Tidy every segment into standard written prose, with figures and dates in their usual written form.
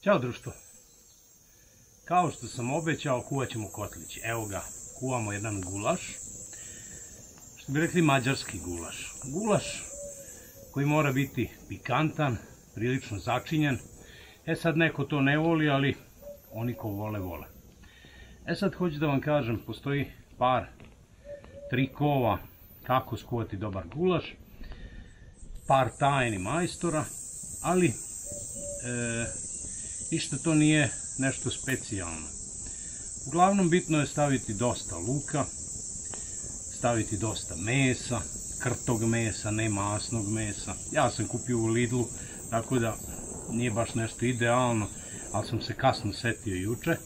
Ćao društvo. Kao što sam obećao, kuvat ćemo kotlić. Evo ga, kuvamo jedan gulaš. Što bi rekli mađarski gulaš. Gulaš koji mora biti pikantan, prilično začinjen. Sad neko to ne voli, ali oni ko vole, vole. Sad hoću da vam kažem, postoji par trikova kako skuvati dobar gulaš. Par tajni majstora, ali ništa to nije nešto specijalno. Uglavnom bitno je staviti dosta luka, staviti dosta mesa, krtog mesa, ne masnog mesa. Ja sam kupio u Lidlu, tako da nije baš nešto idealno, ali sam se kasno setio juče,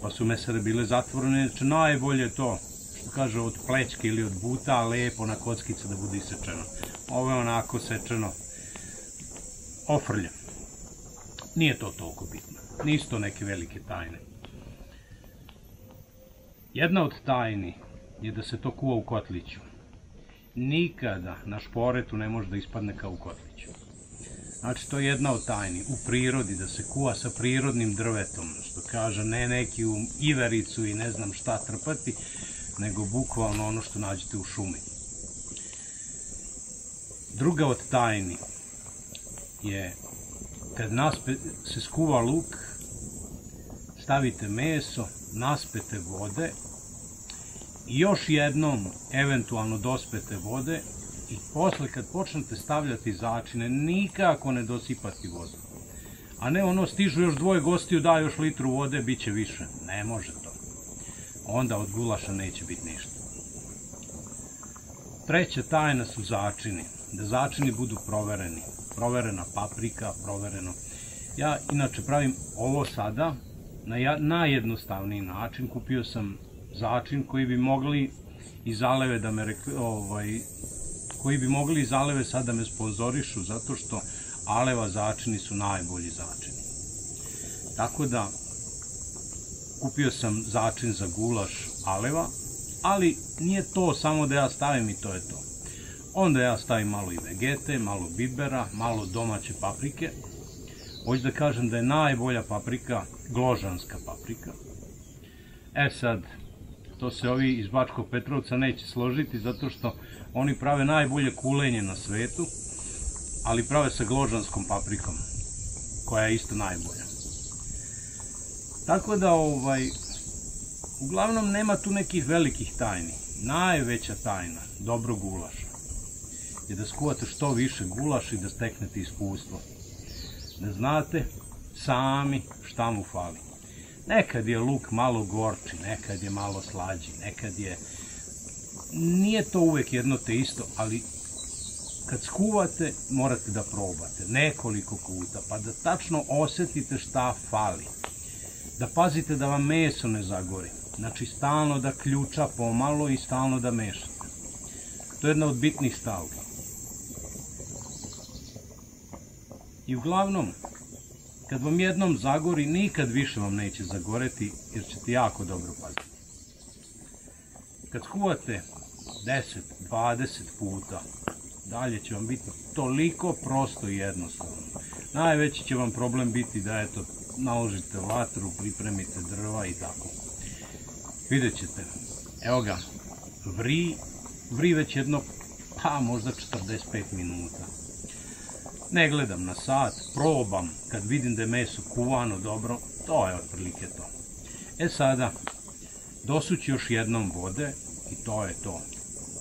pa su mesare bile zatvorene. Znači najbolje je to, što kaže, od plećke ili od buta, lepo na kockice da bude isečeno. Ovo je onako sečeno ofrlje. Nije to toliko bitno. Nisu to neke velike tajne. Jedna od tajni je da se to kuva u kotliću. Nikada na šporetu ne može da ispadne kao u kotliću. Znači, to je jedna od tajni. U prirodi, da se kuva sa prirodnim drvetom. Što kaže, ne neki u ivericu i ne znam šta trpati, nego bukvalno ono što nađete u šumi. Druga od tajni je kad se skuva luk, stavite meso, naspete vode i još jednom eventualno dospete vode i posle kad počnete stavljati začine nikako ne dosipati vodu. A ne ono, stižu još dvoje gostiju, da još litru vode, bit će više. Ne može to. Onda od gulaša neće biti ništa. Treća tajna su začini. Da začini budu provereni. Proverena paprika, provereno. Ja inače pravim ovo sada na najjednostavniji način. Kupio sam začin koji bi mogli iz Aleve da me sad da me sponzorišu, zato što Aleva začini su najbolji začini. Tako da kupio sam začin za gulaš Aleva, ali nije to samo da ja stavim i to je to. Onda ja stavim malo i vegete, malo bibera, malo domaće paprike. Hoću da kažem da je najbolja paprika gložanska paprika. Sad, to se ovi iz Bačkog Petrovca neće složiti, zato što oni prave najbolje kulenje na svetu, ali prave sa gložanskom paprikom, koja je isto najbolja. Tako da, uglavnom nema tu nekih velikih tajni. Najveća tajna dobrog gulaša je da skuvate što više gulaša i da steknete iskustvo. Da znate sami šta mu fali. Nekad je luk malo gorči, nekad je malo slađi, nekad je... Nije to uvek jedno te isto, ali kad skuvate morate da probate nekoliko puta, pa da tačno osetite šta fali. Da pazite da vam meso ne zagori. Znači stalno da ključa pomalo i stalno da mešate. To je jedna od bitnih stavki. I uglavnom, kad vam jednom zagori, nikad više vam neće zagoreti, jer ćete jako dobro paziti. Kad skuvate 10, 20 puta, dalje će vam biti toliko prosto i jednostavno. Najveći će vam problem biti da, eto, naložite vatru, pripremite drva i tako. Vidjet ćete, evo ga, vri već jedno, pa možda 45 minuta. Ne gledam na sat, probam, kad vidim da je meso kuvano dobro, to je otprilike to. Sada, dosući još jednom vode i to je to.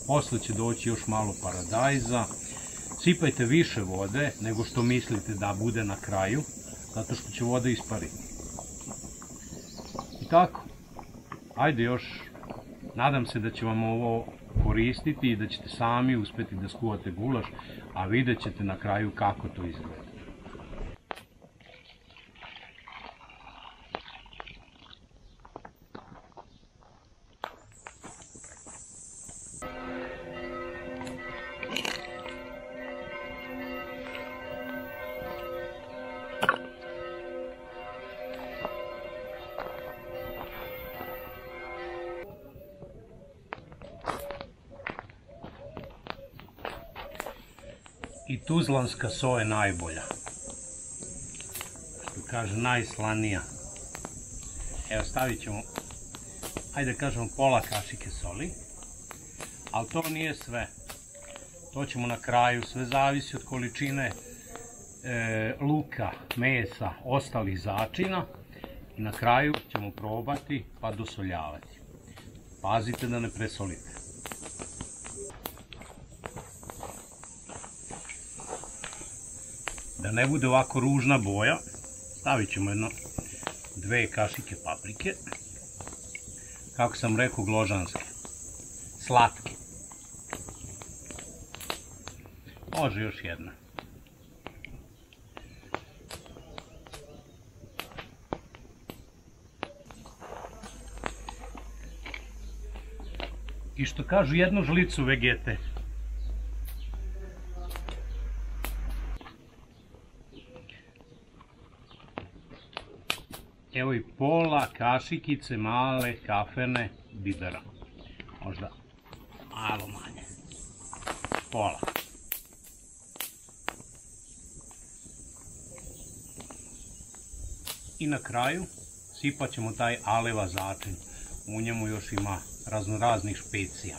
Posle će doći još malo paradajza, sipajte više vode nego što mislite da bude na kraju, zato što će voda ispariti. I tako, ajde još, nadam se da će vam ovo koristiti i da ćete sami uspeti da skuvate gulaš, a vidjet ćete na kraju kako to izgleda. I tuzlanska so je najbolja. Što kaže, najslanija. Evo, stavit ćemo, ajde da kažemo, pola kašike soli. Ali to nije sve. To ćemo na kraju, sve zavisi od količine luka, mesa, ostalih začina. I na kraju ćemo probati pa dosoljavati. Pazite da ne presolite. Da ne bude ovako ružna boja, stavit ćemo jedno 2 kašike paprike. Kako sam rekao, gložanske. Slatke. Može još jedna. I što kažu, jednu žlicu vegete. Evo i pola kašikice male kafene bibera. Možda malo manje. Pola. I na kraju sipat ćemo taj aleva začin. U njemu još ima raznoraznih špecija.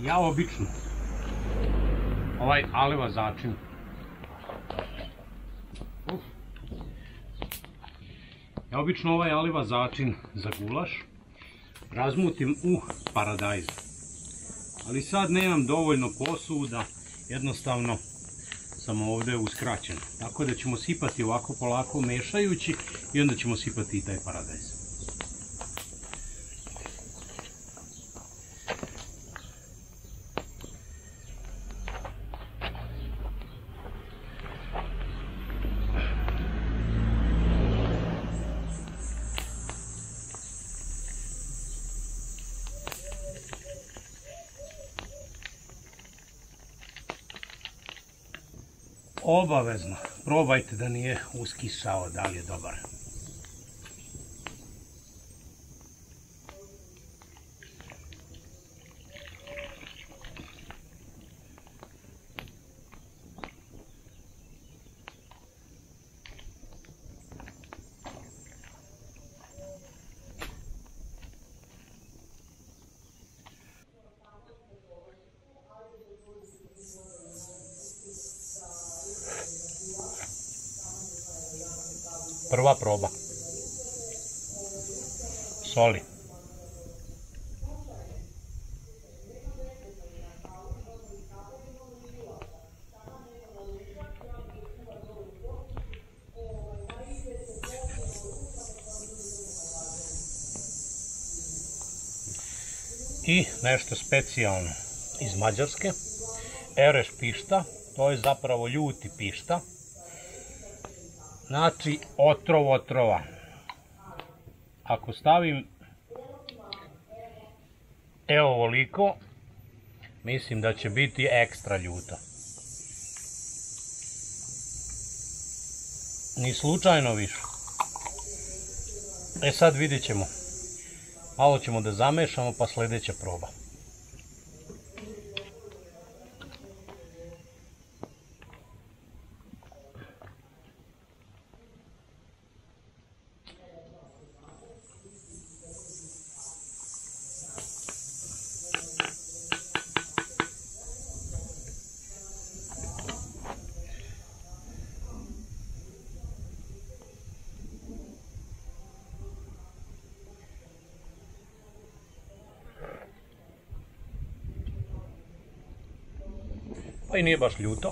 Ja obično ovaj aleva začin za gulaš razmutim u paradajz. Ali sad nemam dovoljno posuda, jednostavno sam ovdje uskraćen. Tako da ćemo sipati ovako polako mešajući i onda ćemo sipati i taj paradajz. Obavezno, probajte da nije uskisao, da li je dobar. Prva proba. Soli. I nešto specijalno iz Mađarske. Ereš pišta, to je zapravo ljuti pišta. Znači, otrov otrova. Ako stavim evo ovoliko, mislim da će biti ekstra ljuta. Ni slučajno više. E sad vidjet ćemo. Malo ćemo da zamešamo pa sljedeća proba. Pa i nije baš ljuto,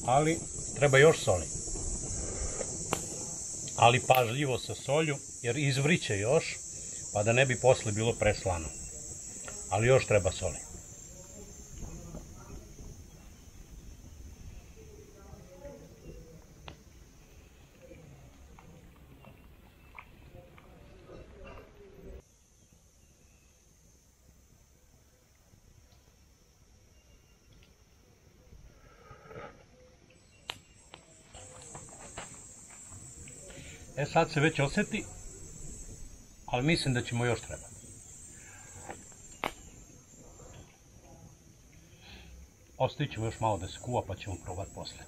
ali treba još soli. Ali pažljivo sa solju, jer izvriće još, pa da ne bi posle bilo preslano. Ali još treba soli. E sad se već osjeti, ali mislim da ćemo još trebati. ostavit ćemo još malo da se kuva pa ćemo probati posle.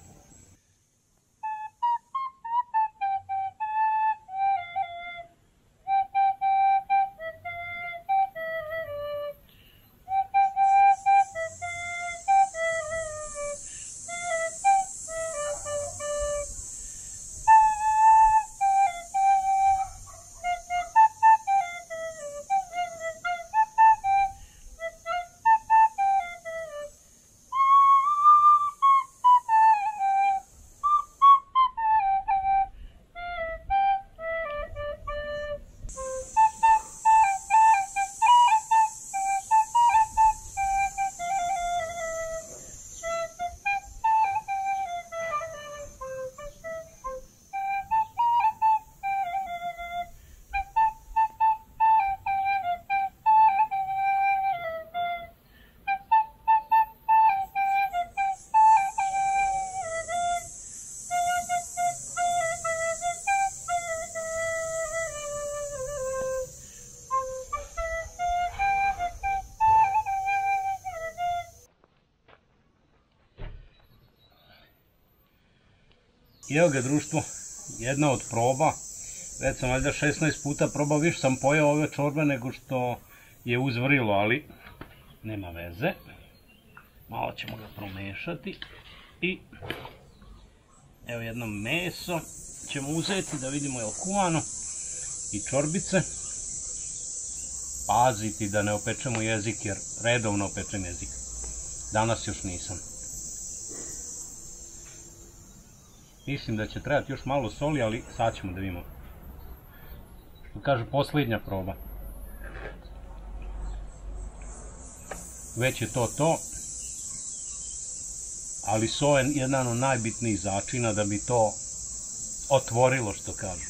I evo ga društvo, jedna od proba, već sam valjda 16 puta probao, više sam pojeo ove čorbe nego što je uzvrilo, ali nema veze. Malo ćemo ga promešati i evo jedno meso ćemo uzeti da vidimo je li kuvano i čorbice. Paziti da ne opečemo jezik jer redovno opečem jezik, danas još nisam. Mislim da će trebati još malo soli, ali sad ćemo da vidimo. Što kaže, posljednja proba. Već je to. Ali so je jedan od najbitnijih začina da bi to otvorilo, što kažu.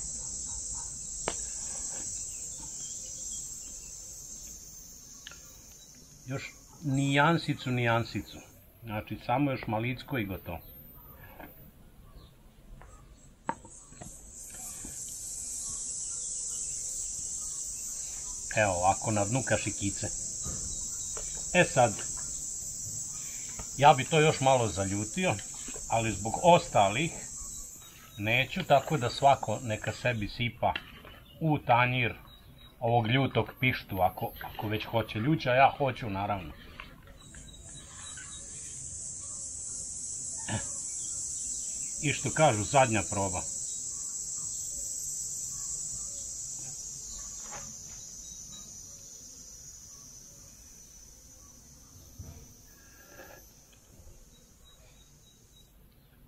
Još nijansicu. Znači, samo još malicko i gotovo. Evo ovako na dnu kašikice. E sad, ja bi to još malo zaljutio, ali zbog ostalih neću, tako da svako neka sebi sipa u tanjir ovog ljutog pištu, ako već hoće ljuća, ja hoću naravno. I što kažu, zadnja proba.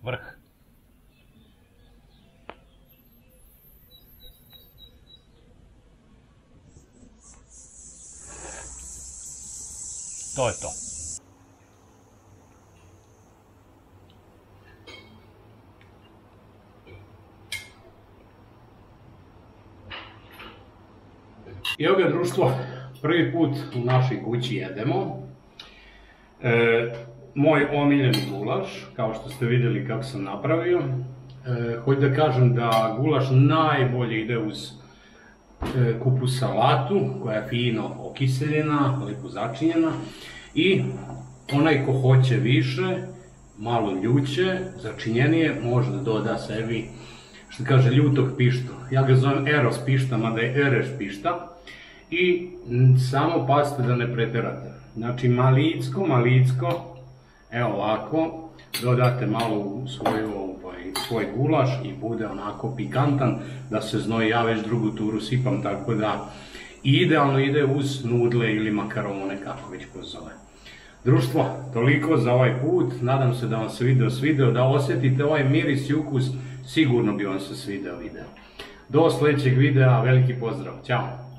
Vrh. To je to. I evo ga društvo, prvi put u našoj kući jedemo. Moj omiljeni gulaš, kao što ste vidjeli kako sam napravio. Hoću da kažem da gulaš najbolje ide uz kupus salatu, koja je fino okiseljena, lepo začinjena. I onaj ko hoće više, malo ljuće, začinjenije, može da doda sebi, što kaže, ljutog pištu. Ja ga zovem eros pišta, mada je ereš pišta. I samo pazite da ne preterate. Znači malicko, evo ovako, dodate malo u svoj gulaš i bude onako pikantan da se znoji. Ja već drugu turu sipam, tako da idealno ide uz nudle ili makarone, kako već ko zove. Društvo, toliko za ovaj put, nadam se da vam se video svideo, da osjetite ovaj miris i ukus, sigurno bi vam se svideo video. Do sljedećeg videa, veliki pozdrav, ćao!